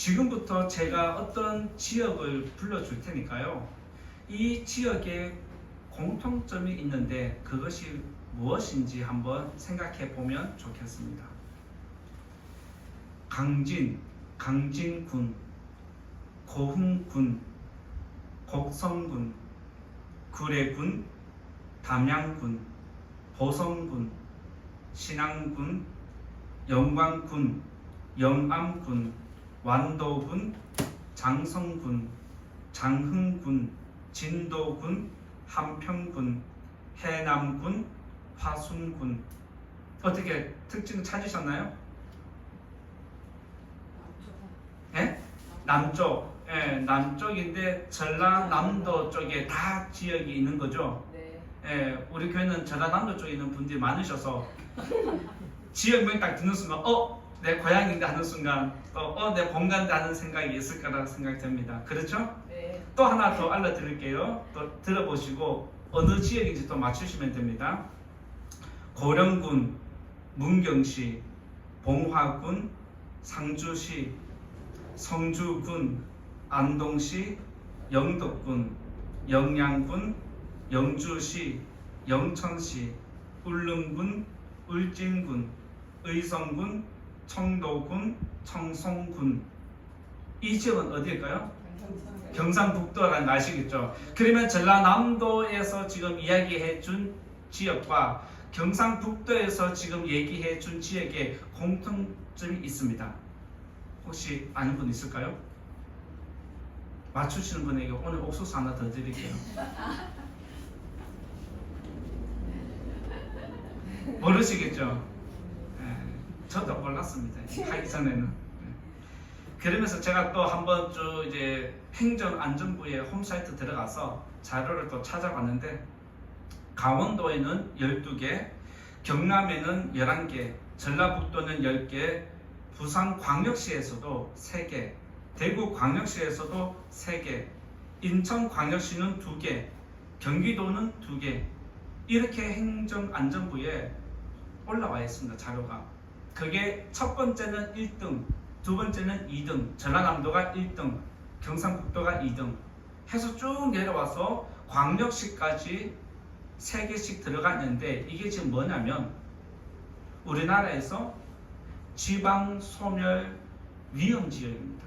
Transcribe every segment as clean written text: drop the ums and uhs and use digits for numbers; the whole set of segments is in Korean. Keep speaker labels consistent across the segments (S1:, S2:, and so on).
S1: 지금부터 제가 어떤 지역을 불러줄 테니까요. 이 지역에 공통점이 있는데 그것이 무엇인지 한번 생각해 보면 좋겠습니다. 강진군, 고흥군, 곡성군, 구례군, 담양군, 보성군, 신안군, 영광군, 영암군, 완도군, 장성군, 장흥군, 진도군, 함평군, 해남군, 화순군. 어떻게 특징 찾으셨나요? 예? 남쪽. 예, 남쪽인데 전라남도 쪽에 다 지역이 있는 거죠.
S2: 네.
S1: 예, 우리 교회는 전라남도 쪽에 있는 분들이 많으셔서 지역명 딱 듣는 순간 내 고향인데 하는 순간 또 내 본가인데 하는 생각이 있을 거라고 생각됩니다. 그렇죠?
S2: 네.
S1: 또 하나 더 알려드릴게요. 또 들어보시고 어느 지역인지 또 맞추시면 됩니다. 고령군, 문경시, 봉화군, 상주시, 성주군, 안동시, 영덕군, 영양군, 영주시, 영천시, 울릉군, 울진군, 의성군, 청도군, 청송군. 이 지역은 어디일까요? 경상북도라는 거 아시겠죠? 그러면 전라남도에서 지금 이야기해 준 지역과 경상북도에서 지금 얘기해 준 지역에 공통점이 있습니다. 혹시 아는 분 있을까요? 맞추시는 분에게 오늘 옥수수 하나 더 드릴게요. 모르시겠죠? 저도 몰랐습니다. 하기 전에는. 그러면서 제가 또 한번 쭉 이제 행정안전부의 홈사이트 들어가서 자료를 또 찾아봤는데 강원도에는 12개, 경남에는 11개, 전라북도는 10개, 부산광역시에서도 3개, 대구광역시에서도 3개, 인천광역시는 2개, 경기도는 2개. 이렇게 행정안전부에 올라와 있습니다. 자료가. 그게 첫 번째는 1등, 두 번째는 2등, 전라남도가 1등, 경상북도가 2등 해서 쭉 내려와서 광역시까지 3개씩 들어가 있는데 이게 지금 뭐냐면 우리나라에서 지방소멸 위험지역입니다.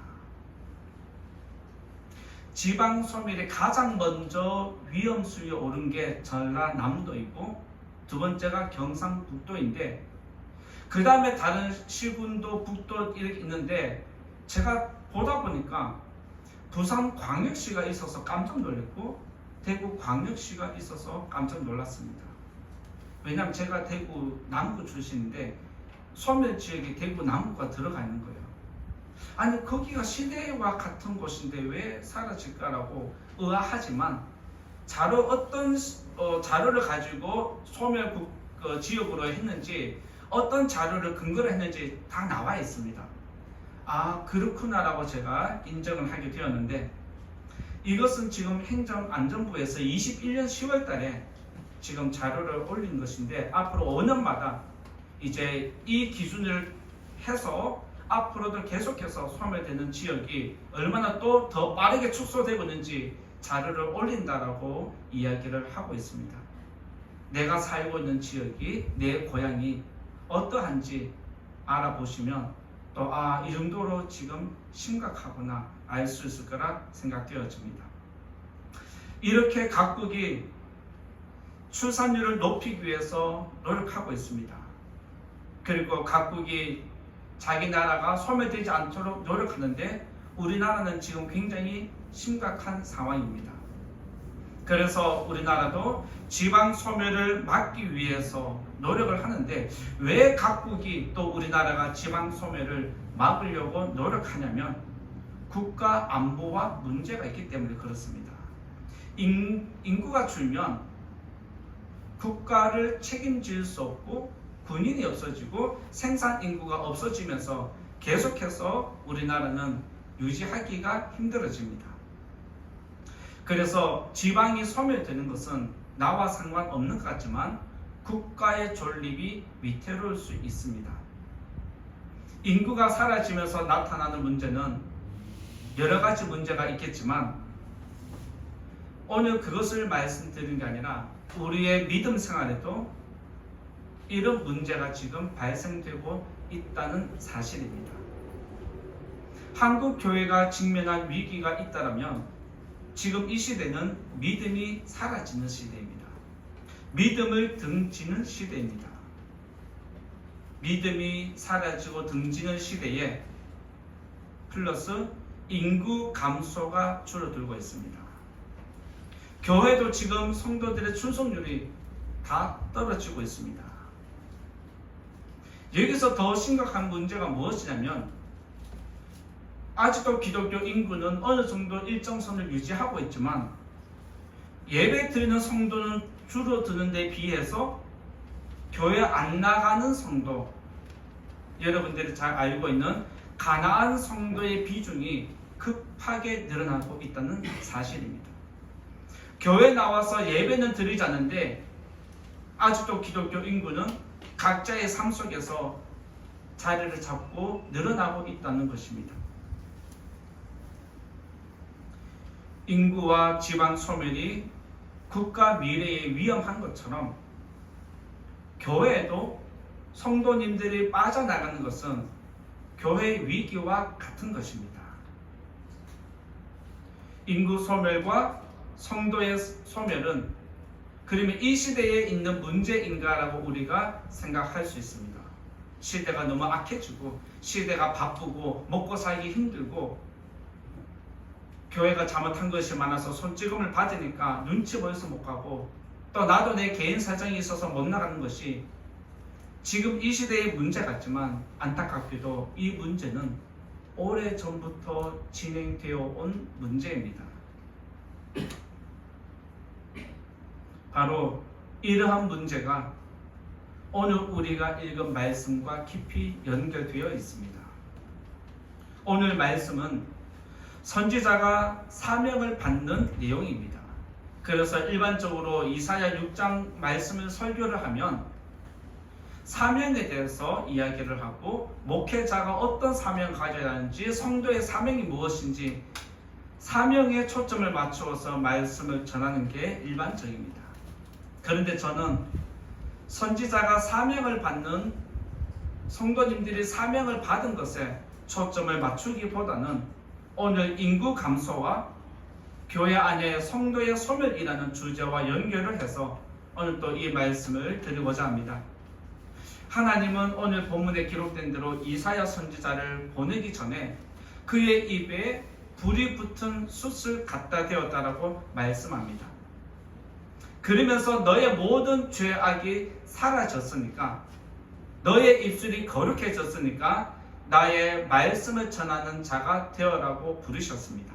S1: 지방소멸이 가장 먼저 위험수위에 오른 게 전라남도이고 두 번째가 경상북도인데 그 다음에 다른 시군도 북도 이렇게 있는데 제가 보다 보니까 부산광역시가 있어서 깜짝 놀랐고 대구광역시가 있어서 깜짝 놀랐습니다. 왜냐하면 제가 대구 남구 출신인데 소멸지역이 대구 남구가 들어가 있는 거예요. 아니 거기가 시내와 같은 곳인데 왜 사라질까라고 의아하지만 어떤 자료를 가지고 소멸 지역으로 했는지 어떤 자료를 근거로 했는지 다 나와 있습니다. 아 그렇구나라고 제가 인정을 하게 되었는데 이것은 지금 행정안전부에서 21년 10월 달에 지금 자료를 올린 것인데 앞으로 5년마다 이제 이 기준을 해서 앞으로도 계속해서 소멸되는 지역이 얼마나 또 더 빠르게 축소되고 있는지 자료를 올린다라고 이야기를 하고 있습니다. 내가 살고 있는 지역이 내 고향이 어떠한지 알아보시면 또 이 정도로 지금 심각하구나 알 수 있을 거라 생각되어집니다. 이렇게 각국이 출산율을 높이기 위해서 노력하고 있습니다. 그리고 각국이 자기 나라가 소멸되지 않도록 노력하는데 우리나라는 지금 굉장히 심각한 상황입니다. 그래서 우리나라도 지방 소멸을 막기 위해서 노력을 하는데 왜 각국이 또 우리나라가 지방 소멸을 막으려고 노력하냐면 국가 안보와 문제가 있기 때문에 그렇습니다. 인구가 줄면 국가를 책임질 수 없고 군인이 없어지고 생산 인구가 없어지면서 계속해서 우리나라는 유지하기가 힘들어집니다. 그래서 지방이 소멸되는 것은 나와 상관없는 것 같지만 국가의 존립이 위태로울 수 있습니다. 인구가 사라지면서 나타나는 문제는 여러 가지 문제가 있겠지만 오늘 그것을 말씀드리는 게 아니라 우리의 믿음 생활에도 이런 문제가 지금 발생되고 있다는 사실입니다. 한국 교회가 직면한 위기가 있다면 지금 이 시대는 믿음이 사라지는 시대입니다. 믿음을 등지는 시대입니다. 믿음이 사라지고 등지는 시대에 플러스 인구 감소가 줄어들고 있습니다. 교회도 지금 성도들의 출석률이 다 떨어지고 있습니다. 여기서 더 심각한 문제가 무엇이냐면 아직도 기독교 인구는 어느 정도 일정 선을 유지하고 있지만 예배 드리는 성도는 줄어드는 데 비해서 교회 안 나가는 성도, 여러분들이 잘 알고 있는 가난한 성도의 비중이 급하게 늘어나고 있다는 사실입니다. 교회 나와서 예배는 드리지 않는데 아직도 기독교 인구는 각자의 삶 속에서 자리를 잡고 늘어나고 있다는 것입니다. 인구와 지방 소멸이 국가 미래에 위험한 것처럼 교회에도 성도님들이 빠져나가는 것은 교회 위기와 같은 것입니다. 인구 소멸과 성도의 소멸은 그러면 이 시대에 있는 문제인가라고 우리가 생각할 수 있습니다. 시대가 너무 악해지고 시대가 바쁘고 먹고 살기 힘들고 교회가 잘못한 것이 많아서 손찌검을 받으니까 눈치 보여서 못 가고 또 나도 내 개인 사정이 있어서 못 나가는 것이 지금 이 시대의 문제 같지만 안타깝게도 이 문제는 오래전부터 진행되어 온 문제입니다. 바로 이러한 문제가 오늘 우리가 읽은 말씀과 깊이 연결되어 있습니다. 오늘 말씀은 선지자가 사명을 받는 내용입니다. 그래서 일반적으로 이사야 6장 말씀을 설교를 하면 사명에 대해서 이야기를 하고 목회자가 어떤 사명을 가져야 하는지 성도의 사명이 무엇인지 사명에 초점을 맞추어서 말씀을 전하는 게 일반적입니다. 그런데 저는 선지자가 사명을 받는 성도님들이 사명을 받은 것에 초점을 맞추기보다는 오늘 인구 감소와 교회 안에 성도의 소멸이라는 주제와 연결을 해서 오늘 또 이 말씀을 드리고자 합니다. 하나님은 오늘 본문에 기록된 대로 이사야 선지자를 보내기 전에 그의 입에 불이 붙은 숯을 갖다 대었다라고 말씀합니다. 그러면서 너의 모든 죄악이 사라졌으니까 너의 입술이 거룩해졌으니까 나의 말씀을 전하는 자가 되어라고 부르셨습니다.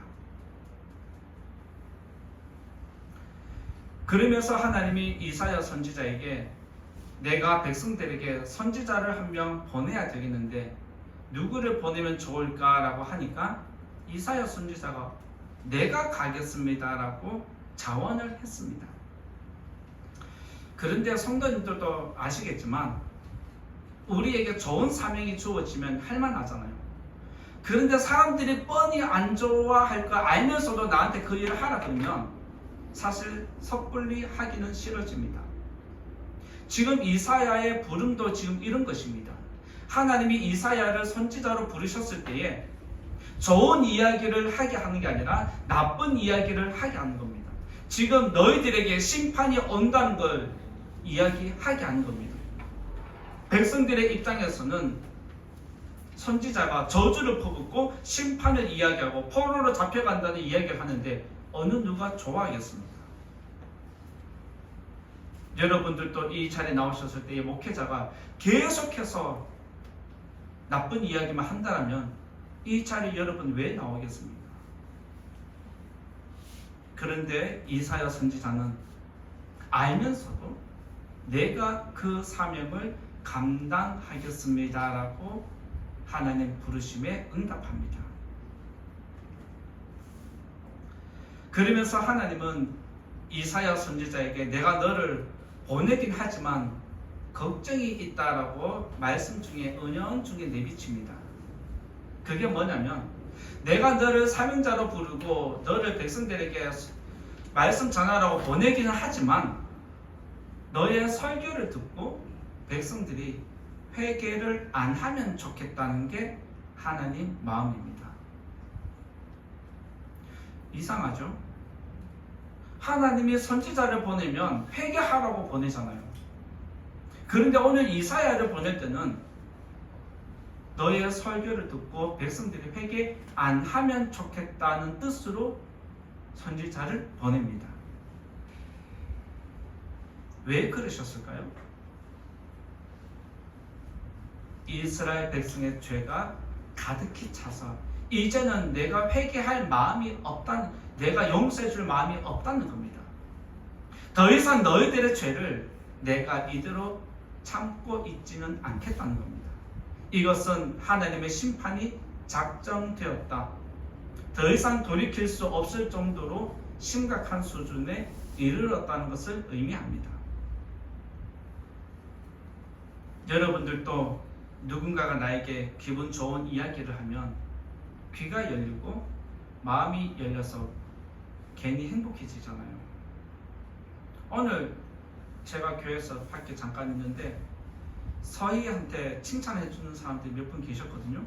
S1: 그러면서 하나님이 이사야 선지자에게 내가 백성들에게 선지자를 한 명 보내야 되겠는데 누구를 보내면 좋을까라고 하니까 이사야 선지자가 내가 가겠습니다라고 자원을 했습니다. 그런데 성도님들도 아시겠지만 우리에게 좋은 사명이 주어지면 할만하잖아요. 그런데 사람들이 뻔히 안 좋아할 거 알면서도 나한테 그 일을 하라 그러면 사실 섣불리 하기는 싫어집니다. 지금 이사야의 부름도 지금 이런 것입니다. 하나님이 이사야를 선지자로 부르셨을 때에 좋은 이야기를 하게 하는 게 아니라 나쁜 이야기를 하게 하는 겁니다. 지금 너희들에게 심판이 온다는 걸 이야기하게 하는 겁니다. 백성들의 입장에서는 선지자가 저주를 퍼붓고 심판을 이야기하고 포로로 잡혀간다는 이야기를 하는데 어느 누가 좋아하겠습니까? 여러분들도 이 자리에 나오셨을 때 이 목회자가 계속해서 나쁜 이야기만 한다면 이 자리에 여러분 왜 나오겠습니까? 그런데 이사야 선지자는 알면서도 내가 그 사명을 감당하겠습니다라고 하나님 부르심에 응답합니다. 그러면서 하나님은 이사야 선지자에게 내가 너를 보내긴 하지만 걱정이 있다라고 말씀 중에 은연 중에 내비칩니다. 그게 뭐냐면 내가 너를 사명자로 부르고 너를 백성들에게 말씀 전하라고 보내기는 하지만 너의 설교를 듣고 백성들이 회개를 안 하면 좋겠다는 게 하나님 마음입니다. 이상하죠? 하나님이 선지자를 보내면 회개하라고 보내잖아요. 그런데 오늘 이사야를 보낼 때는 너의 설교를 듣고 백성들이 회개 안 하면 좋겠다는 뜻으로 선지자를 보냅니다. 왜 그러셨을까요? 이스라엘 백성의 죄가 가득히 차서 이제는 내가 회개할 마음이 없다는, 내가 용서해 줄 마음이 없다는 겁니다. 더 이상 너희들의 죄를 내가 이대로 참고 있지는 않겠다는 겁니다. 이것은 하나님의 심판이 작정되었다. 더 이상 돌이킬 수 없을 정도로 심각한 수준에 이르렀다는 것을 의미합니다. 여러분들도 누군가가 나에게 기분 좋은 이야기를 하면 귀가 열리고 마음이 열려서 괜히 행복해지잖아요. 오늘 제가 교회에서 밖에 잠깐 있는데 서희한테 칭찬해주는 사람들이 몇 분 계셨거든요.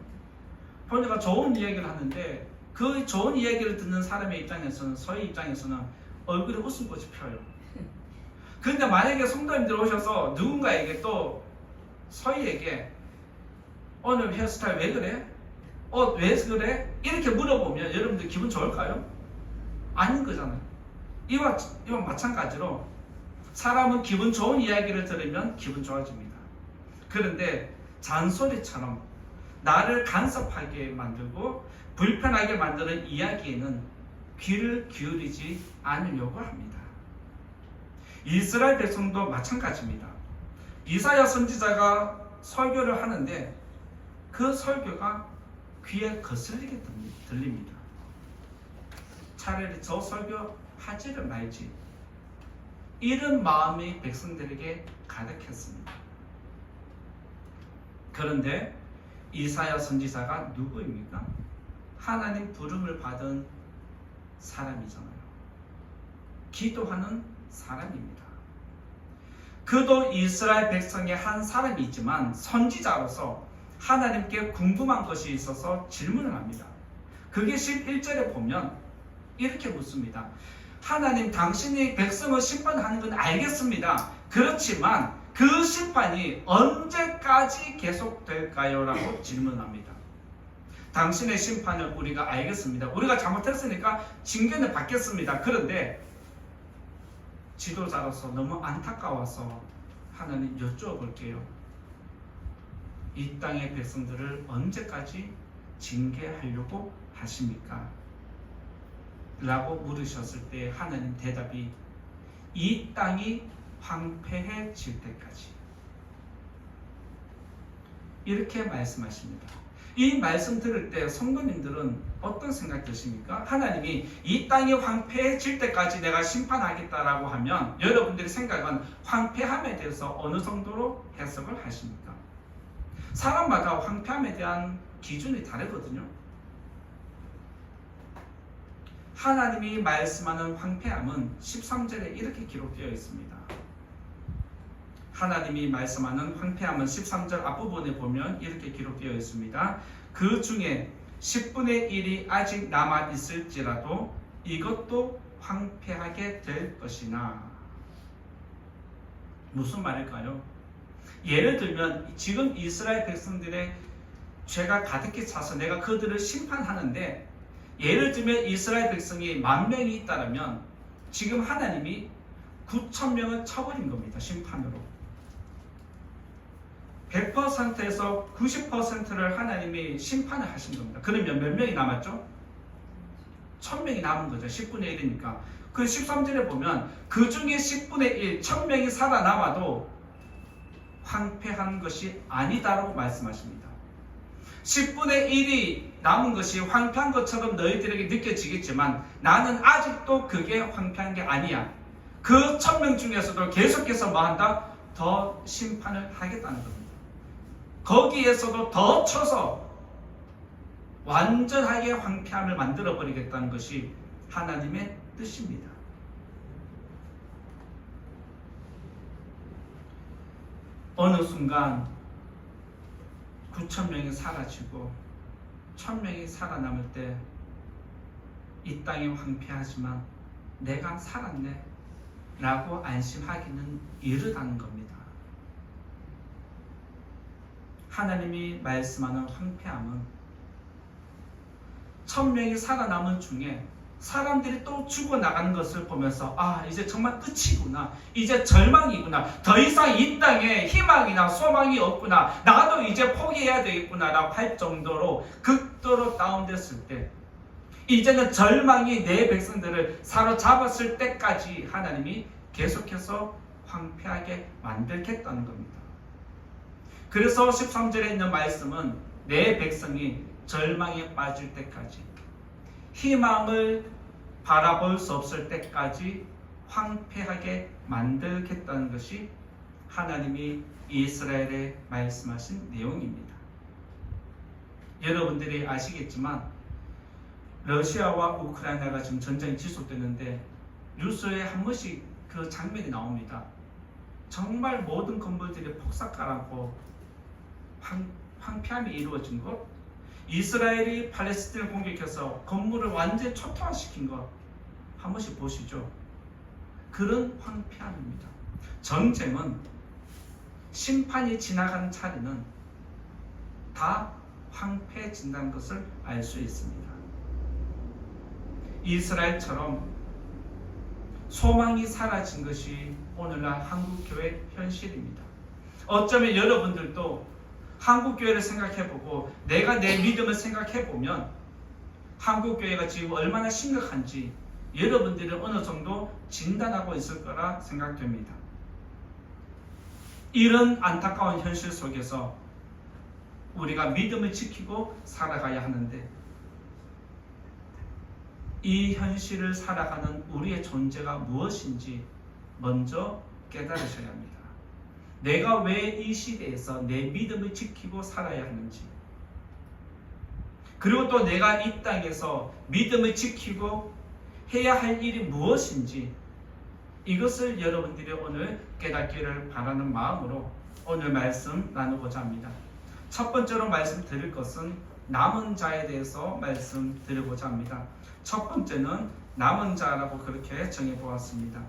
S1: 보니까 좋은 이야기를 하는데 그 좋은 이야기를 듣는 사람의 입장에서는, 서희 입장에서는 얼굴에 웃음꽃이 펴요. 그런데 만약에 성도님들 오셔서 누군가에게 또 서희에게 오늘 헤어스타일 왜 그래? 왜 그래? 이렇게 물어보면 여러분들 기분 좋을까요? 아닌 거잖아요. 이와 마찬가지로 사람은 기분 좋은 이야기를 들으면 기분 좋아집니다. 그런데 잔소리처럼 나를 간섭하게 만들고 불편하게 만드는 이야기에는 귀를 기울이지 않으려고 합니다. 이스라엘 백성도 마찬가지입니다. 이사야 선지자가 설교를 하는데 그 설교가 귀에 거슬리게 들립니다. 차라리 저 설교 하지를 말지, 이런 마음이 백성들에게 가득했습니다. 그런데 이사야 선지자가 누구입니까? 하나님 부름을 받은 사람이잖아요. 기도하는 사람입니다. 그도 이스라엘 백성의 한 사람이지만 선지자로서 하나님께 궁금한 것이 있어서 질문을 합니다. 그게 11절에 보면 이렇게 묻습니다. 하나님, 당신이 백성을 심판하는 건 알겠습니다. 그렇지만 그 심판이 언제까지 계속될까요? 라고 질문합니다. 당신의 심판을 우리가 알겠습니다. 우리가 잘못했으니까 징계는 받겠습니다. 그런데 지도자로서 너무 안타까워서 하나님 여쭈어볼게요. 이 땅의 백성들을 언제까지 징계하려고 하십니까? 라고 물으셨을 때 하나님 대답이 이 땅이 황폐해질 때까지, 이렇게 말씀하십니다. 이 말씀 들을 때 성도님들은 어떤 생각 드십니까? 하나님이 이 땅이 황폐해질 때까지 내가 심판하겠다라고 하면 여러분들의 생각은 황폐함에 대해서 어느 정도로 해석을 하십니까? 사람마다 황폐함에 대한 기준이 다르거든요. 하나님이 말씀하는 황폐함은 13절에 이렇게 기록되어 있습니다. 하나님이 말씀하는 황폐함은 13절 앞부분에 보면 이렇게 기록되어 있습니다. 그 중에 10분의 1이 아직 남아 있을지라도 이것도 황폐하게 될 것이나. 무슨 말일까요? 예를 들면 지금 이스라엘 백성들의 죄가 가득히 차서 내가 그들을 심판하는데, 예를 들면 이스라엘 백성이 10,000명이 있다면 지금 하나님이 9,000명을 쳐버린 겁니다. 심판으로. 100%에서 90%를 하나님이 심판을 하신 겁니다. 그러면 몇 명이 남았죠? 1,000명이 남은 거죠. 10분의 1이니까. 그 13절에 보면 그 중에 10분의 1, 1,000명이 살아남아도 황폐한 것이 아니다라고 말씀하십니다. 10분의 1이 남은 것이 황폐한 것처럼 너희들에게 느껴지겠지만 나는 아직도 그게 황폐한 게 아니야. 그 1,000명 중에서도 계속해서 뭐 한다? 더 심판을 하겠다는 겁니다. 거기에서도 더 쳐서 완전하게 황폐함을 만들어 버리겠다는 것이 하나님의 뜻입니다. 어느 순간 9,000명이 사라지고 1,000명이 살아남을 때 이 땅이 황폐하지만 내가 살았네 라고 안심하기는 이르다는 겁니다. 하나님이 말씀하는 황폐함은 1,000명이 살아남은 중에 사람들이 또 죽어나가는 것을 보면서 이제 정말 끝이구나, 이제 절망이구나, 더 이상 이 땅에 희망이나 소망이 없구나, 나도 이제 포기해야 되겠구나 라고 할 정도로 극도로 다운됐을 때, 이제는 절망이 내 백성들을 사로잡았을 때까지 하나님이 계속해서 황폐하게 만들겠다는 겁니다. 그래서 13절에 있는 말씀은 내 백성이 절망에 빠질 때까지, 희망을 바라볼 수 없을 때까지 황폐하게 만들겠다는 것이 하나님이 이스라엘에 말씀하신 내용입니다. 여러분들이 아시겠지만 러시아와 우크라이나가 지금 전쟁이 지속되는데 뉴스에 한 번씩 그 장면이 나옵니다. 정말 모든 건물들이 폭삭가라고 황폐함이 이루어진 것, 이스라엘이 팔레스틴을 공격해서 건물을 완전히 초토화시킨 것 한 번씩 보시죠. 그런 황폐함입니다. 전쟁은 심판이 지나가는 차례는 다 황폐해진다는 것을 알 수 있습니다. 이스라엘처럼 소망이 사라진 것이 오늘날 한국교회 현실입니다. 어쩌면 여러분들도 한국교회를 생각해보고 내가 내 믿음을 생각해보면 한국교회가 지금 얼마나 심각한지 여러분들은 어느 정도 진단하고 있을 거라 생각됩니다. 이런 안타까운 현실 속에서 우리가 믿음을 지키고 살아가야 하는데, 이 현실을 살아가는 우리의 존재가 무엇인지 먼저 깨달으셔야 합니다. 내가 왜 이 시대에서 내 믿음을 지키고 살아야 하는지, 그리고 또 내가 이 땅에서 믿음을 지키고 해야 할 일이 무엇인지, 이것을 여러분들이 오늘 깨닫기를 바라는 마음으로 오늘 말씀 나누고자 합니다. 첫 번째로 말씀드릴 것은 남은 자에 대해서 말씀드리고자 합니다. 첫 번째는 남은 자라고 그렇게 정해보았습니다.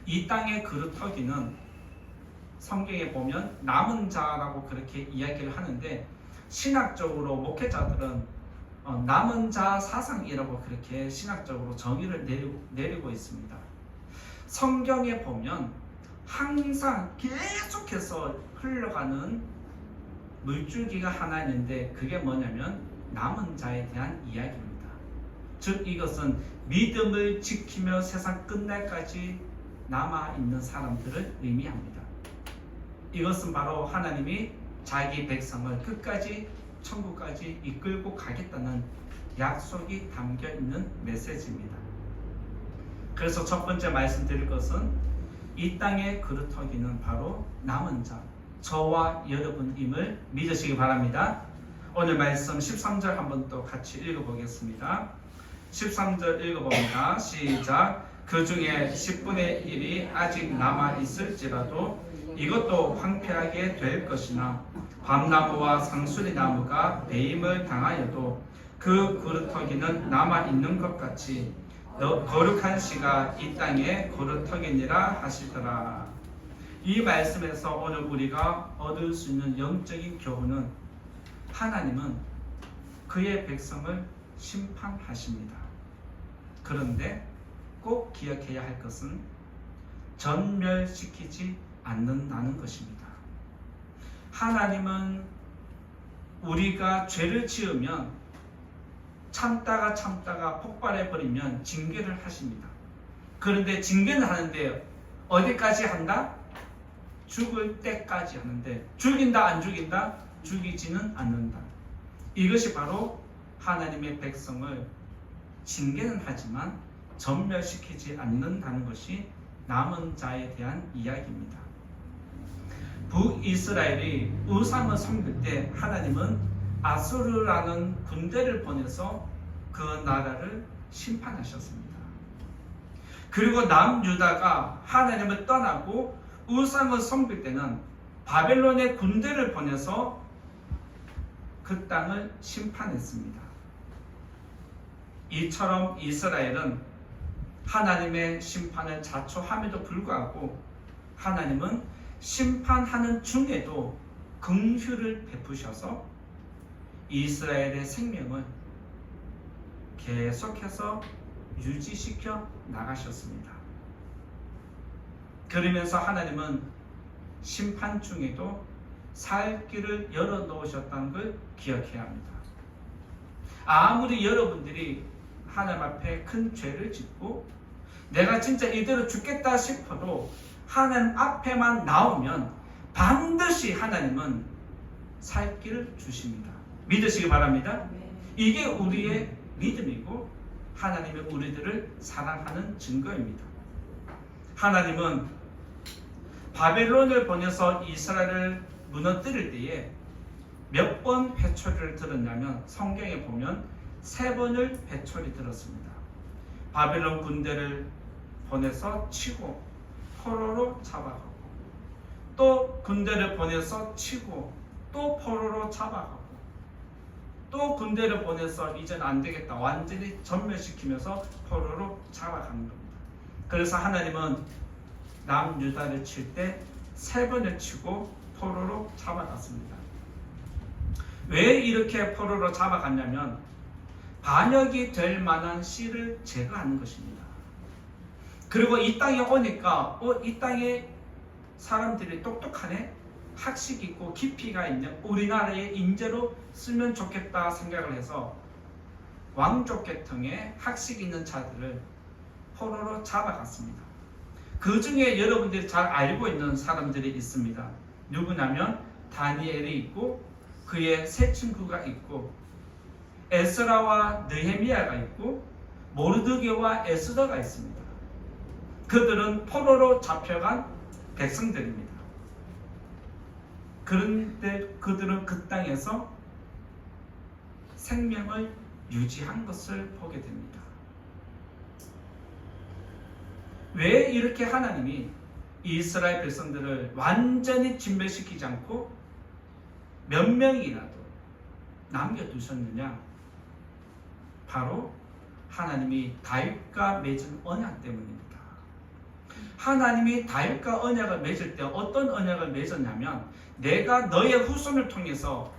S1: 이 땅의 그루터기는 성경에 보면 남은 자라고 그렇게 이야기를 하는데, 신학적으로 목회자들은 남은 자 사상이라고 그렇게 신학적으로 정의를 내리고 있습니다. 성경에 보면 항상 계속해서 흘러가는 물줄기가 하나 있는데, 그게 뭐냐면 남은 자에 대한 이야기입니다. 즉 이것은 믿음을 지키며 세상 끝날까지 남아있는 사람들을 의미합니다. 이것은 바로 하나님이 자기 백성을 끝까지 천국까지 이끌고 가겠다는 약속이 담겨있는 메시지입니다. 그래서 첫 번째 말씀드릴 것은 이 땅의 그루터기는 바로 남은 자, 저와 여러분임을 믿으시기 바랍니다. 오늘 말씀 13절 한번 또 같이 읽어보겠습니다. 13절 읽어봅니다. 시작. 그 중에 10분의 1이 아직 남아있을지라도 이것도 황폐하게 될 것이나 밤나무와 상수리나무가 배임을 당하여도 그 그루터기는 남아있는 것 같이 거룩한 씨가 이 땅에 그루터기니라 하시더라. 이 말씀에서 오늘 우리가 얻을 수 있는 영적인 교훈은, 하나님은 그의 백성을 심판하십니다. 그런데 꼭 기억해야 할 것은 전멸시키지 않는다는 것입니다. 하나님은 우리가 죄를 지으면 참다가 폭발해버리면 징계를 하십니다. 그런데 징계는 하는데 어디까지 한다? 죽을 때까지 하는데, 죽인다 안 죽인다? 죽이지는 않는다. 이것이 바로 하나님의 백성을 징계는 하지만 전멸시키지 않는다는 것이 남은 자에 대한 이야기입니다. 북이스라엘이 우상을 섬길 때 하나님은 아수르라는 군대를 보내서 그 나라를 심판하셨습니다. 그리고 남유다가 하나님을 떠나고 우상을 섬길 때는 바벨론의 군대를 보내서 그 땅을 심판했습니다. 이처럼 이스라엘은 하나님의 심판을 자초함에도 불구하고 하나님은 심판하는 중에도 긍휼을 베푸셔서 이스라엘의 생명을 계속해서 유지시켜 나가셨습니다. 그러면서 하나님은 심판 중에도 살 길을 열어놓으셨다는 걸 기억해야 합니다. 아무리 여러분들이 하나님 앞에 큰 죄를 짓고 내가 진짜 이대로 죽겠다 싶어도 하나님 앞에만 나오면 반드시 하나님은 살 길을 주십니다. 믿으시기 바랍니다. 이게 우리의 믿음이고 하나님의 우리들을 사랑하는 증거입니다. 하나님은 바벨론을 보내서 이스라엘을 무너뜨릴 때에 몇 번 회초리를 들었냐면 성경에 보면 3번을 회초리 들었습니다. 바벨론 군대를 보내서 치고 포로로 잡아가고 또 군대를 보내서 치고 또 포로로 잡아가고 또 군대를 보내서 이제는 안 되겠다 완전히 전멸시키면서 포로로 잡아가는 겁니다. 그래서 하나님은 남유다를 칠 때 3번을 치고 포로로 잡아갔습니다. 왜 이렇게 포로로 잡아갔냐면 반역이 될 만한 씨를 제거하는 것입니다. 그리고 이 땅에 오니까 이 땅에 사람들이 똑똑하네, 학식 있고 깊이가 있는 우리나라의 인재로 쓰면 좋겠다 생각을 해서 왕족 계통의 학식 있는 자들을 포로로 잡아갔습니다. 그 중에 여러분들이 잘 알고 있는 사람들이 있습니다. 누구냐면 다니엘이 있고 그의 세 친구가 있고 에스라와 느헤미야가 있고 모르드게와 에스더가 있습니다. 그들은 포로로 잡혀간 백성들입니다. 그런데 그들은 그 땅에서 생명을 유지한 것을 보게 됩니다. 왜 이렇게 하나님이 이스라엘 백성들을 완전히 진멸시키지 않고 몇 명이라도 남겨두셨느냐? 바로 하나님이 다윗과 맺은 언약 때문입니다. 하나님이 다윗과 언약을 맺을 때 어떤 언약을 맺었냐면 내가 너의 후손을 통해서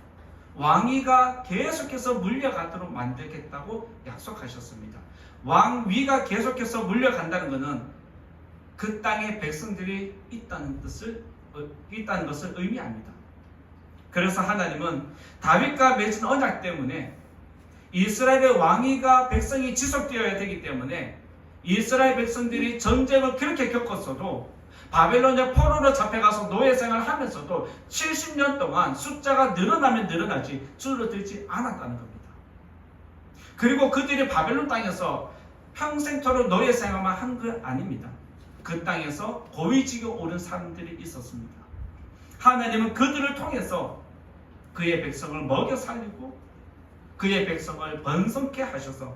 S1: 왕위가 계속해서 물려가도록 만들겠다고 약속하셨습니다. 왕위가 계속해서 물려간다는 것은 그 땅에 백성들이 있다는 것을 의미합니다. 그래서 하나님은 다윗과 맺은 언약 때문에 이스라엘의 왕위가 백성이 지속되어야 되기 때문에 이스라엘 백성들이 전쟁을 그렇게 겪었어도 바벨론의 포로로 잡혀가서 노예 생활을 하면서도 70년 동안 숫자가 늘어나면 늘어나지 줄어들지 않았다는 겁니다. 그리고 그들이 바벨론 땅에서 평생토록 노예 생활만 한 건 아닙니다. 그 땅에서 고위직에 오른 사람들이 있었습니다. 하나님은 그들을 통해서 그의 백성을 먹여 살리고 그의 백성을 번성케 하셔서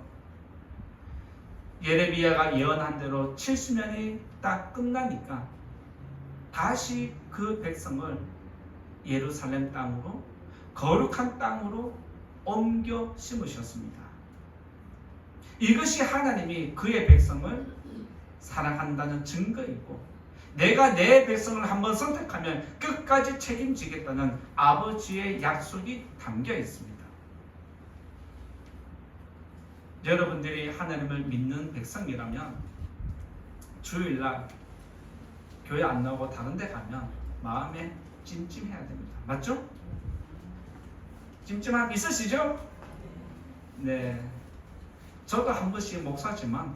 S1: 예레미야가 예언한 대로 70년이 딱 끝나니까 다시 그 백성을 예루살렘 땅으로 거룩한 땅으로 옮겨 심으셨습니다. 이것이 하나님이 그의 백성을 사랑한다는 증거이고 내가 내 백성을 한번 선택하면 끝까지 책임지겠다는 아버지의 약속이 담겨 있습니다. 여러분들이 하나님을 믿는 백성이라면 주일날 교회 안 나오고 다른 데 가면 마음에 찜찜해야 됩니다. 맞죠? 찜찜함 있으시죠? 네. 저도 한 번씩 목사지만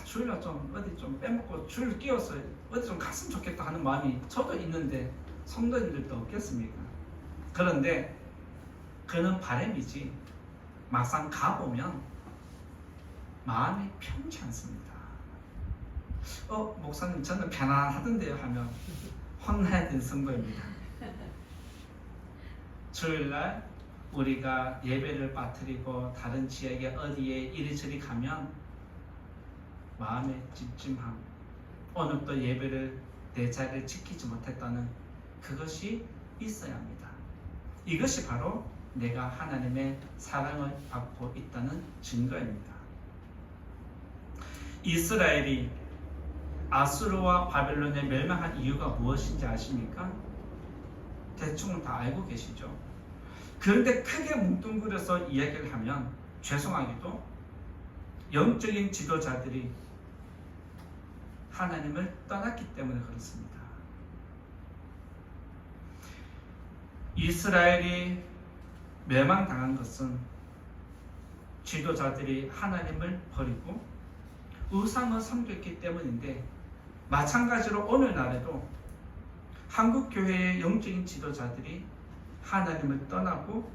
S1: 주일날 좀 어디 좀 빼먹고 주일 끼워서 어디 좀 갔으면 좋겠다 하는 마음이 저도 있는데 성도님들도 없겠습니까? 그런데 그는 바람이지 막상 가보면 마음이 편치 않습니다. 목사님 저는 편안하던데요 하면 혼나야 되는 성도입니다. 주일날 우리가 예배를 빠뜨리고 다른 지역에 어디에 이리저리 가면 마음의 찜찜함, 오늘 또 예배를 내 자리를 지키지 못했다는 그것이 있어야 합니다. 이것이 바로 내가 하나님의 사랑을 받고 있다는 증거입니다. 이스라엘이 아수르와 바벨론에 멸망한 이유가 무엇인지 아십니까? 대충 다 알고 계시죠? 그런데 크게 뭉뚱그려서 이야기를 하면 죄송하게도 영적인 지도자들이 하나님을 떠났기 때문에 그렇습니다. 이스라엘이 멸망당한 것은 지도자들이 하나님을 버리고 우상을 섬겼기 때문인데, 마찬가지로 오늘날에도 한국교회의 영적인 지도자들이 하나님을 떠나고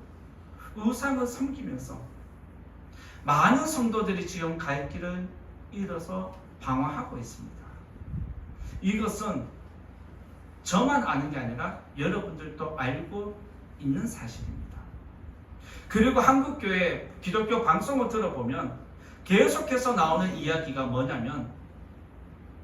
S1: 우상을 섬기면서 많은 성도들이 지금 갈 길을 잃어서 방황하고 있습니다. 이것은 저만 아는 게 아니라 여러분들도 알고 있는 사실입니다. 그리고 한국교회 기독교 방송을 들어보면 계속해서 나오는 이야기가 뭐냐면,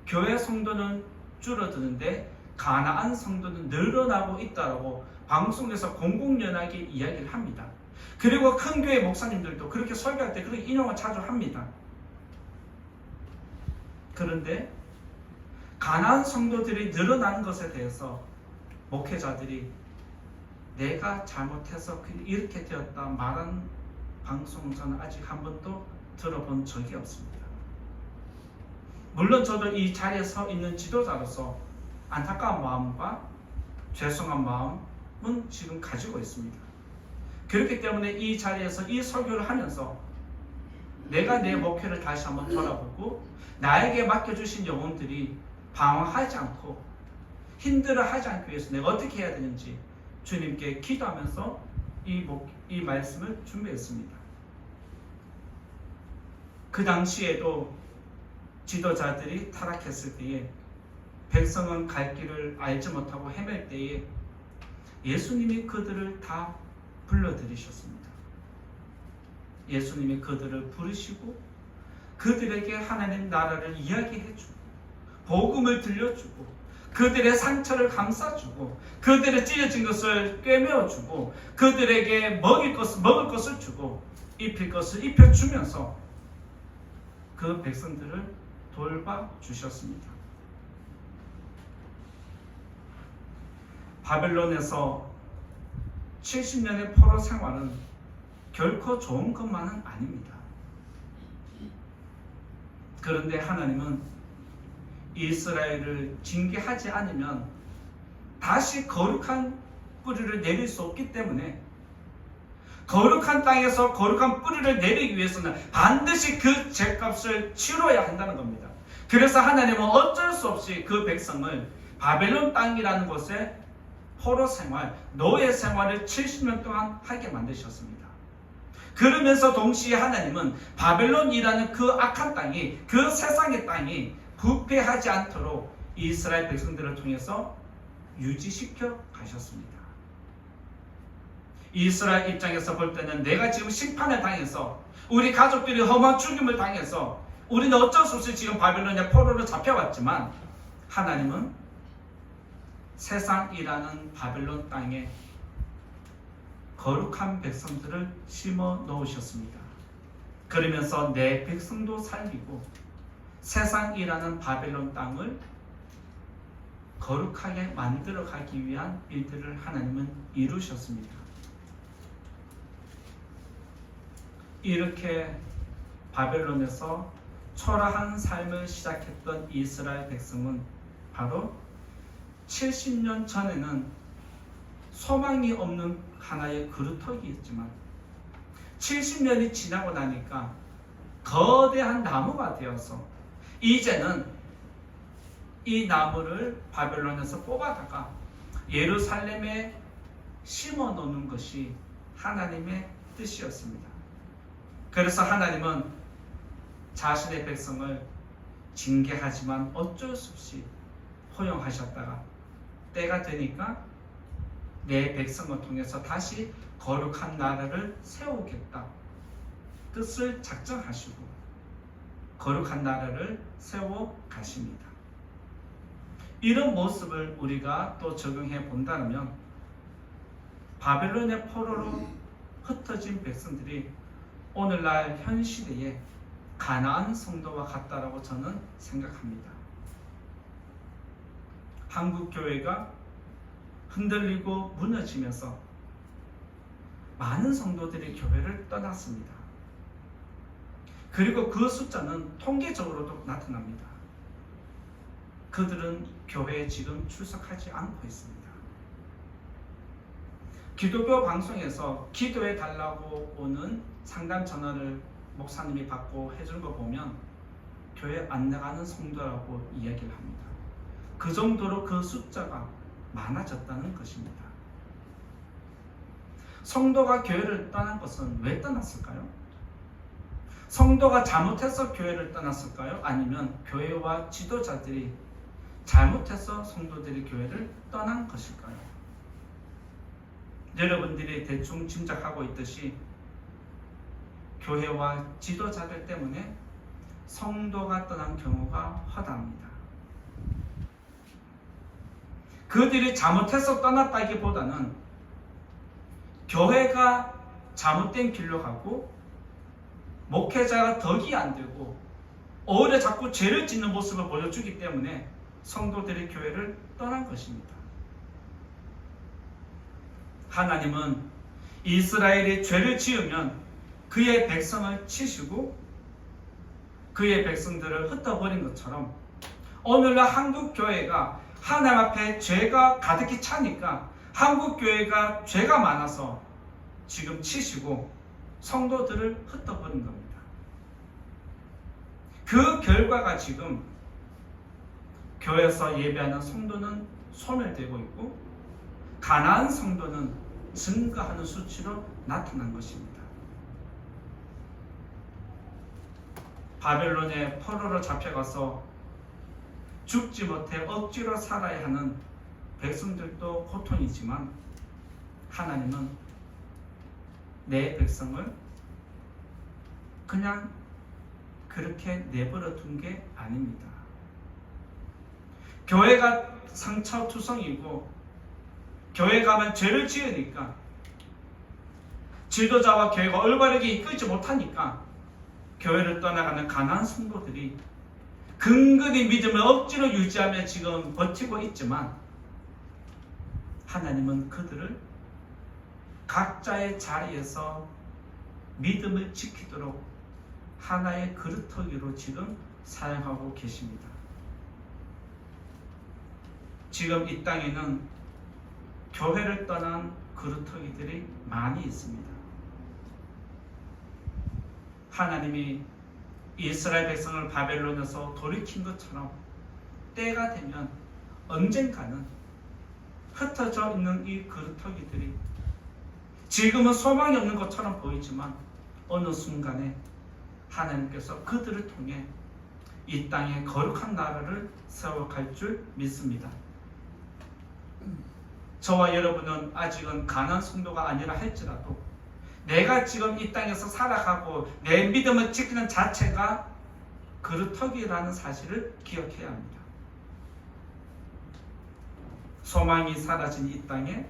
S1: 교회 성도는 줄어드는데 가나안 성도는 늘어나고 있다라고 방송에서 공공연하게 이야기를 합니다. 그리고 큰 교회 목사님들도 그렇게 설교할 때 그렇게 인용을 자주 합니다. 그런데 가나안 성도들이 늘어나는 것에 대해서 목회자들이 내가 잘못해서 이렇게 되었다 말한 방송은 저는 아직 한 번도 들어본 적이 없습니다. 물론 저도 이 자리에 서 있는 지도자로서 안타까운 마음과 죄송한 마음은 지금 가지고 있습니다. 그렇기 때문에 이 자리에서 이 설교를 하면서 내가 내 목회를 다시 한번 돌아보고 나에게 맡겨주신 영혼들이 방황하지 않고 힘들어하지 않기 위해서 내가 어떻게 해야 되는지 주님께 기도하면서 이 말씀을 준비했습니다. 그 당시에도 지도자들이 타락했을 때에 백성은 갈 길을 알지 못하고 헤맬 때에 예수님이 그들을 다 불러들이셨습니다. 예수님이 그들을 부르시고 그들에게 하나님 나라를 이야기해주고 복음을 들려주고 그들의 상처를 감싸주고 그들의 찢어진 것을 꿰매어주고 그들에게 먹을 것을 주고 입힐 것을 입혀주면서 그 백성들을 돌봐주셨습니다. 바벨론에서 70년의 포로 생활은 결코 좋은 것만은 아닙니다. 그런데 하나님은 이스라엘을 징계하지 않으면 다시 거룩한 뿌리를 내릴 수 없기 때문에 거룩한 땅에서 거룩한 뿌리를 내리기 위해서는 반드시 그 죄값을 치러야 한다는 겁니다. 그래서 하나님은 어쩔 수 없이 그 백성을 바벨론 땅이라는 곳에 포로 생활, 노예 생활을 70년 동안 하게 만드셨습니다. 그러면서 동시에 하나님은 바벨론이라는 그 악한 땅이, 그 세상의 땅이 부패하지 않도록 이스라엘 백성들을 통해서 유지시켜 가셨습니다. 이스라엘 입장에서 볼 때는 내가 지금 심판을 당해서 우리 가족들이 험한 죽임을 당해서 우리는 어쩔 수 없이 지금 바벨론의 포로로 잡혀왔지만 하나님은 세상이라는 바벨론 땅에 거룩한 백성들을 심어 놓으셨습니다. 그러면서 내 백성도 살리고 세상이라는 바벨론 땅을 거룩하게 만들어 가기 위한 일들을 하나님은 이루셨습니다. 이렇게 바벨론에서 초라한 삶을 시작했던 이스라엘 백성은 바로 70년 전에는 소망이 없는 하나의 그루터기였지만 70년이 지나고 나니까 거대한 나무가 되어서 이제는 이 나무를 바벨론에서 뽑아다가 예루살렘에 심어 놓는 것이 하나님의 뜻이었습니다. 그래서 하나님은 자신의 백성을 징계하지만 어쩔 수 없이 허용하셨다가 때가 되니까 내 백성을 통해서 다시 거룩한 나라를 세우겠다 뜻을 작정하시고 거룩한 나라를 세워 가십니다. 이런 모습을 우리가 또 적용해 본다면 바벨론의 포로로 흩어진 백성들이 오늘날 현 시대에 가나안 성도와 같다라고 저는 생각합니다. 한국 교회가 흔들리고 무너지면서 많은 성도들이 교회를 떠났습니다. 그리고 그 숫자는 통계적으로도 나타납니다. 그들은 교회에 지금 출석하지 않고 있습니다. 기독교 방송에서 기도해 달라고 오는 상담 전화를 목사님이 받고 해준 거 보면 교회 안 나가는 성도라고 이야기를 합니다. 그 정도로 그 숫자가 많아졌다는 것입니다. 성도가 교회를 떠난 것은 왜 떠났을까요? 성도가 잘못해서 교회를 떠났을까요? 아니면 교회와 지도자들이 잘못해서 성도들이 교회를 떠난 것일까요? 여러분들이 대충 짐작하고 있듯이 교회와 지도자들 때문에 성도가 떠난 경우가 허다합니다. 그들이 잘못해서 떠났다기보다는 교회가 잘못된 길로 가고 목회자가 덕이 안 되고 오히려 자꾸 죄를 짓는 모습을 보여주기 때문에 성도들이 교회를 떠난 것입니다. 하나님은 이스라엘이 죄를 지으면 그의 백성을 치시고 그의 백성들을 흩어버린 것처럼 오늘날 한국교회가 하나님 앞에 죄가 가득히 차니까 한국교회가 죄가 많아서 지금 치시고 성도들을 흩어버린 겁니다. 그 결과가 지금 교회에서 예배하는 성도는 소멸되고 있고 가나안 성도는 증가하는 수치로 나타난 것입니다. 바벨론의 포로로 잡혀가서 죽지 못해 억지로 살아야 하는 백성들도 고통이지만 하나님은 내 백성을 그냥 그렇게 내버려 둔 게 아닙니다. 교회가 상처투성이고 교회 가면 죄를 지으니까 지도자와 교회가 올바르게 이끌지 못하니까 교회를 떠나가는 가난한 성도들이 근근히 믿음을 억지로 유지하며 지금 버티고 있지만 하나님은 그들을 각자의 자리에서 믿음을 지키도록 하나의 그루터기로 지금 사용하고 계십니다. 지금 이 땅에는 교회를 떠난 그루터기들이 많이 있습니다. 하나님이 이스라엘 백성을 바벨론에서 돌이킨 것처럼 때가 되면 언젠가는 흩어져 있는 이 그루터기들이 지금은 소망이 없는 것처럼 보이지만 어느 순간에 하나님께서 그들을 통해 이 땅에 거룩한 나라를 세워갈 줄 믿습니다. 저와 여러분은 아직은 가난한 성도가 아니라 할지라도 내가 지금 이 땅에서 살아가고 내 믿음을 지키는 자체가 그루터기라는 사실을 기억해야 합니다. 소망이 사라진 이 땅에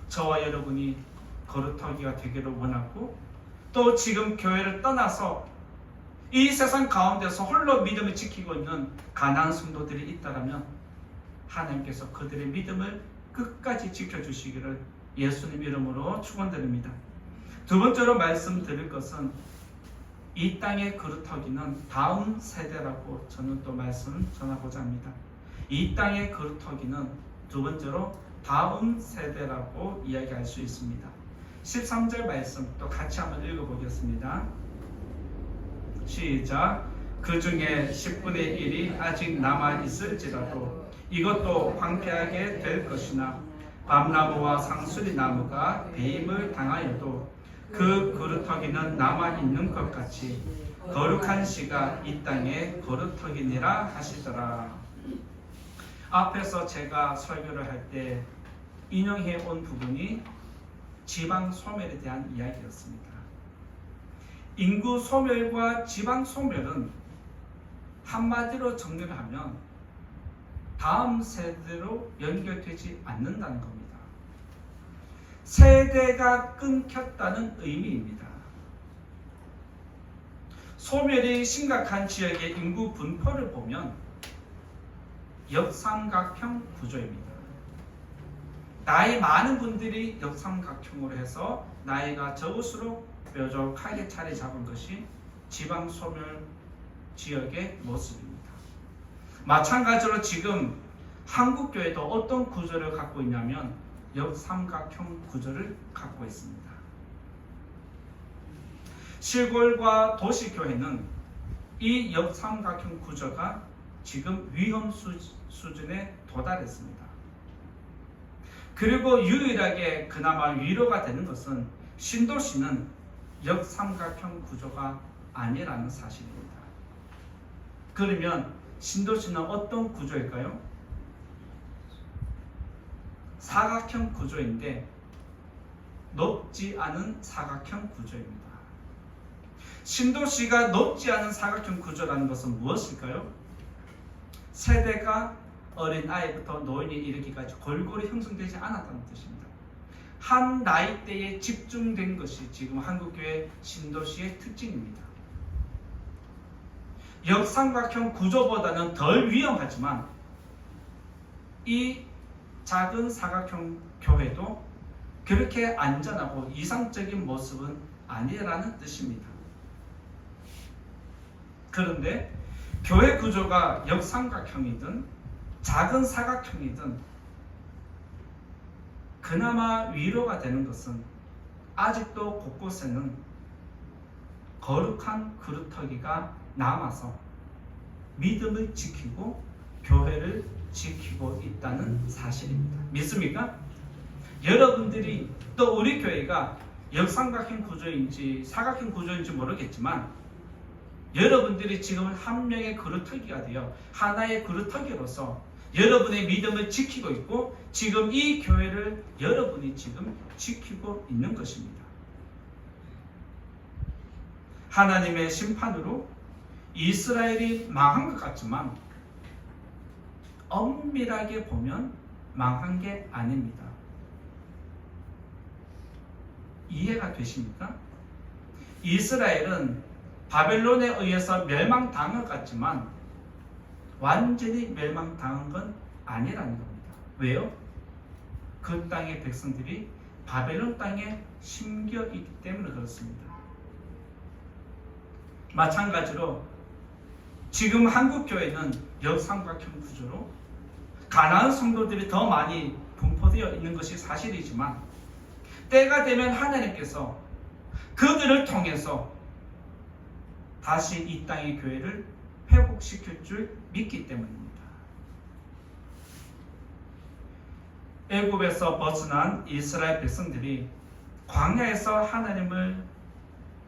S1: 저와 여러분이 거루터기가 되기를 원하고 또 지금 교회를 떠나서 이 세상 가운데서 홀로 믿음을 지키고 있는 가난한 성도들이 있다면 하나님께서 그들의 믿음을 끝까지 지켜주시기를 예수님 이름으로 축원드립니다. 두 번째로 말씀드릴 것은 이 땅의 그루터기는 다음 세대라고 저는 또 말씀 전하고자 합니다. 이 땅의 그루터기는 두 번째로 다음 세대라고 이야기할 수 있습니다. 13절 말씀 또 같이 한번 읽어보겠습니다. 시작. 그 중에 10분의 1이 아직 남아있을지라도 이것도 황폐하게 될 것이나 밤나무와 상수리나무가 배임을 당하여도 그 그루터기는 남아있는 것 같이 거룩한 씨가 이 땅에 거루터기니라 하시더라. 앞에서 제가 설교를 할 때 인용해 온 부분이 지방 소멸에 대한 이야기였습니다. 인구 소멸과 지방 소멸은 한마디로 정리를 하면 다음 세대로 연결되지 않는다는 겁니다. 세대가 끊겼다는 의미입니다. 소멸이 심각한 지역의 인구 분포를 보면 역삼각형 구조입니다. 나이 많은 분들이 역삼각형으로 해서 나이가 적을수록 뾰족하게 자리 잡은 것이 지방 소멸 지역의 모습입니다. 마찬가지로 지금 한국교회도 어떤 구조를 갖고 있냐면 역삼각형 구조를 갖고 있습니다. 시골과 도시교회는 이 역삼각형 구조가 지금 위험 수준에 도달했습니다. 그리고 유일하게 그나마 위로가 되는 것은 신도시는 역삼각형 구조가 아니라는 사실입니다. 그러면 신도시는 어떤 구조일까요? 사각형 구조인데 높지 않은 사각형 구조입니다. 신도시가 높지 않은 사각형 구조라는 것은 무엇일까요? 세대가 어린아이부터 노인이 이르기까지 골고루 형성되지 않았다는 뜻입니다. 한 나이대에 집중된 것이 지금 한국교회 신도시의 특징입니다. 역삼각형 구조보다는 덜 위험하지만 이 작은 사각형 교회도 그렇게 안전하고 이상적인 모습은 아니라는 뜻입니다. 그런데 교회 구조가 역삼각형이든 작은 사각형이든 그나마 위로가 되는 것은 아직도 곳곳에는 거룩한 그루터기가 남아서 믿음을 지키고 교회를 지키고 있다는 사실입니다. 믿습니까? 여러분들이 또 우리 교회가 역삼각형 구조인지 사각형 구조인지 모르겠지만 여러분들이 지금 한 명의 그루터기가 되어 하나의 그루터기로서 여러분의 믿음을 지키고 있고 지금 이 교회를 여러분이 지금 지키고 있는 것입니다. 하나님의 심판으로 이스라엘이 망한 것 같지만 엄밀하게 보면 망한 게 아닙니다. 이해가 되십니까? 이스라엘은 바벨론에 의해서 멸망당한 것 같지만 완전히 멸망당한 건 아니라는 겁니다. 왜요? 그 땅의 백성들이 바벨론 땅에 심겨 있기 때문에 그렇습니다. 마찬가지로 지금 한국교회는 역삼각형 구조로 가난한 성도들이 더 많이 분포되어 있는 것이 사실이지만 때가 되면 하나님께서 그들을 통해서 다시 이 땅의 교회를 회복시킬 줄 믿기 때문입니다. 애굽에서 벗어난 이스라엘 백성들이 광야에서 하나님을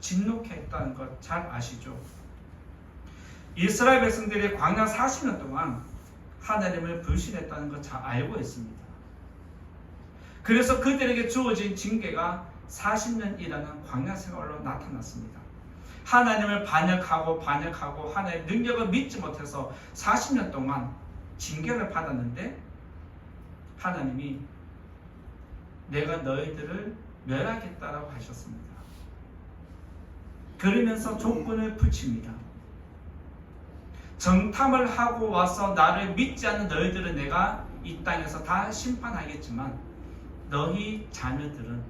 S1: 진노했다는 것 잘 아시죠? 이스라엘 백성들이 광야 40년 동안 하나님을 불신했다는 것 잘 알고 있습니다. 그래서 그들에게 주어진 징계가 40년이라는 광야 생활로 나타났습니다. 하나님을 반역하고 하나님의 능력을 믿지 못해서 40년 동안 징계를 받았는데 하나님이 내가 너희들을 멸하겠다라고 하셨습니다. 그러면서 조건을 붙입니다. 정탐을 하고 와서 나를 믿지 않는 너희들은 내가 이 땅에서 다 심판하겠지만 너희 자녀들은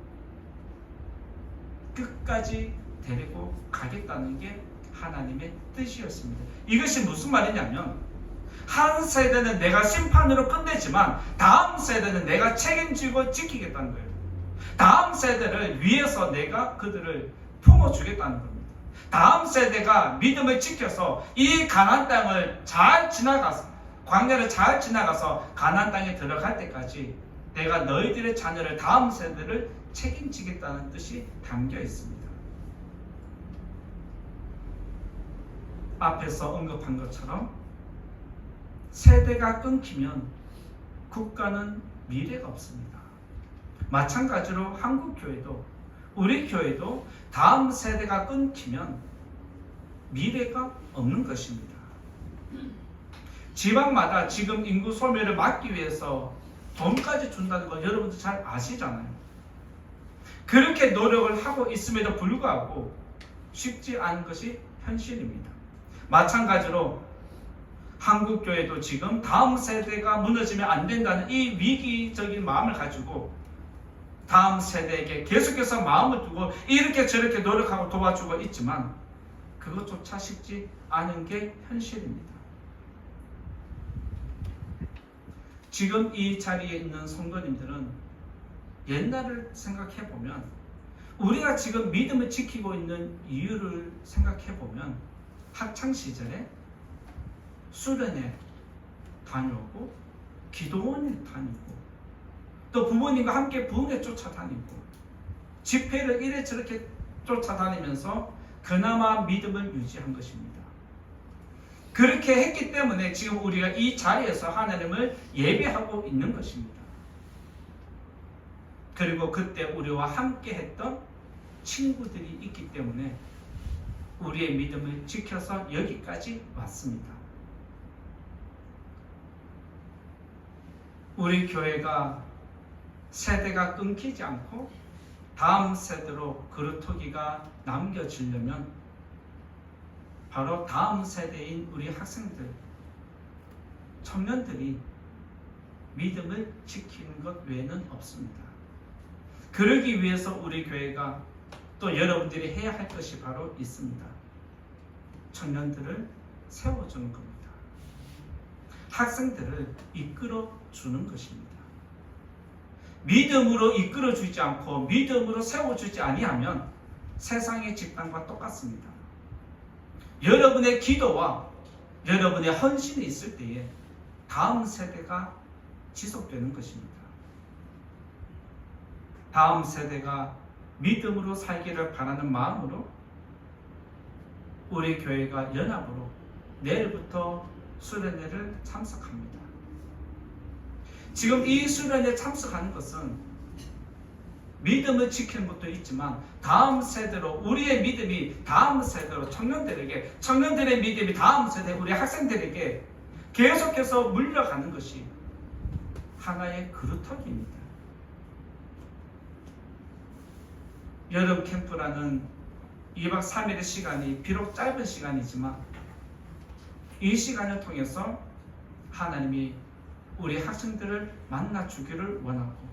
S1: 끝까지 데리고 가겠다는 게 하나님의 뜻이었습니다. 이것이 무슨 말이냐면 한 세대는 내가 심판으로 끝내지만 다음 세대는 내가 책임지고 지키겠다는 거예요. 다음 세대를 위해서 내가 그들을 품어주겠다는 겁니다. 다음 세대가 믿음을 지켜서 이 가나안 땅을 잘 지나가서 광야를 잘 지나가서 가나안 땅에 들어갈 때까지 내가 너희들의 자녀를 다음 세대를 책임지겠다는 뜻이 담겨 있습니다. 앞에서 언급한 것처럼 세대가 끊기면 국가는 미래가 없습니다. 마찬가지로 한국 교회도, 우리 교회도 다음 세대가 끊기면 미래가 없는 것입니다. 지방마다 지금 인구 소멸을 막기 위해서 돈까지 준다는 거 여러분들 잘 아시잖아요. 그렇게 노력을 하고 있음에도 불구하고 쉽지 않은 것이 현실입니다. 마찬가지로 한국교회도 지금 다음 세대가 무너지면 안 된다는 이 위기적인 마음을 가지고 다음 세대에게 계속해서 마음을 두고 이렇게 저렇게 노력하고 도와주고 있지만 그것조차 쉽지 않은 게 현실입니다. 지금 이 자리에 있는 성도님들은 옛날을 생각해 보면, 우리가 지금 믿음을 지키고 있는 이유를 생각해 보면, 학창시절에 수련회 다녀오고 기도원에 다니고 또 부모님과 함께 부흥회 쫓아다니고 집회를 이래저렇게 쫓아다니면서 그나마 믿음을 유지한 것입니다. 그렇게 했기 때문에 지금 우리가 이 자리에서 하나님을 예배하고 있는 것입니다. 그리고 그때 우리와 함께 했던 친구들이 있기 때문에 우리의 믿음을 지켜서 여기까지 왔습니다. 우리 교회가 세대가 끊기지 않고 다음 세대로 그루터기가 남겨지려면 바로 다음 세대인 우리 학생들, 청년들이 믿음을 지키는 것 외에는 없습니다. 그러기 위해서 우리 교회가 또 여러분들이 해야 할 것이 바로 있습니다. 청년들을 세워주는 겁니다. 학생들을 이끌어주는 것입니다. 믿음으로 이끌어주지 않고 믿음으로 세워주지 아니하면 세상의 집단과 똑같습니다. 여러분의 기도와 여러분의 헌신이 있을 때에 다음 세대가 지속되는 것입니다. 다음 세대가 믿음으로 살기를 바라는 마음으로 우리 교회가 연합으로 내일부터 수련회를 참석합니다. 지금 이 수련회에 참석하는 것은 믿음을 지키는 것도 있지만 다음 세대로 우리의 믿음이 다음 세대로 청년들에게, 청년들의 믿음이 다음 세대 우리 학생들에게 계속해서 물려가는 것이 하나의 그루터기입니다. 여름 캠프라는 2박 3일의 시간이 비록 짧은 시간이지만 이 시간을 통해서 하나님이 우리 학생들을 만나 주기를 원하고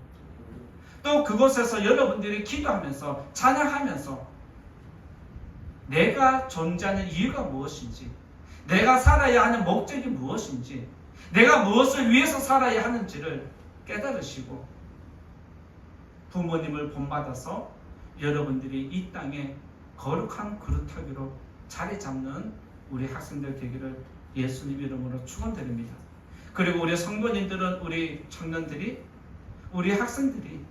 S1: 또 그곳에서 여러분들이 기도하면서 찬양하면서 내가 존재하는 이유가 무엇인지, 내가 살아야 하는 목적이 무엇인지, 내가 무엇을 위해서 살아야 하는지를 깨달으시고 부모님을 본받아서 여러분들이 이 땅에 거룩한 그루터기로 자리 잡는 우리 학생들 되기를 예수님 이름으로 축원드립니다. 그리고 우리 성도님들은, 우리 청년들이, 우리 학생들이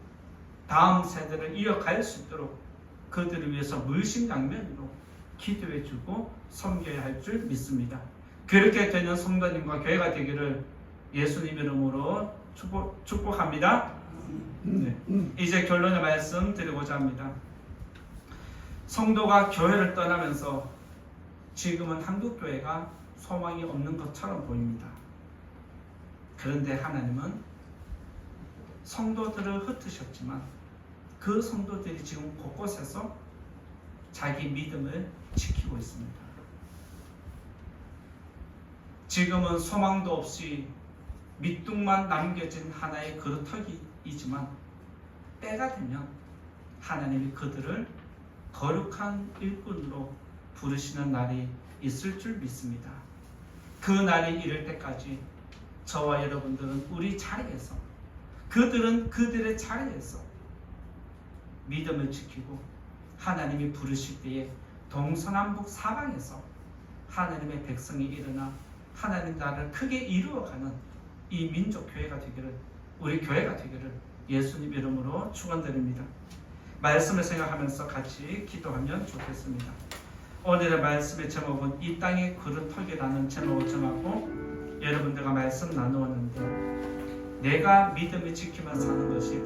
S1: 다음 세대를 이어갈 수 있도록 그들을 위해서 물심양면으로 기도해주고 섬겨야 할 줄 믿습니다. 그렇게 되는 성도님과 교회가 되기를 예수님 이름으로 축복합니다. 네. 이제 결론의 말씀 드리고자 합니다. 성도가 교회를 떠나면서 지금은 한국교회가 소망이 없는 것처럼 보입니다. 그런데 하나님은 성도들을 흩으셨지만 그 성도들이 지금 곳곳에서 자기 믿음을 지키고 있습니다. 지금은 소망도 없이 밑둥만 남겨진 하나의 그루터기이지만 때가 되면 하나님이 그들을 거룩한 일꾼으로 부르시는 날이 있을 줄 믿습니다. 그 날이 이를 때까지 저와 여러분들은 우리 자리에서, 그들은 그들의 자리에서 믿음을 지키고 하나님이 부르실 때에 동서남북 사방에서 하나님의 백성이 일어나 하나님 나라를 크게 이루어가는 이 민족교회가 되기를, 우리 교회가 되기를 예수님 이름으로 축원드립니다. 말씀을 생각하면서 같이 기도하면 좋겠습니다. 오늘의 말씀의 제목은 이 땅의 그루터기라는 제목을 정하고 여러분들과 말씀 나누었는데, 내가 믿음을 지키며 사는 것이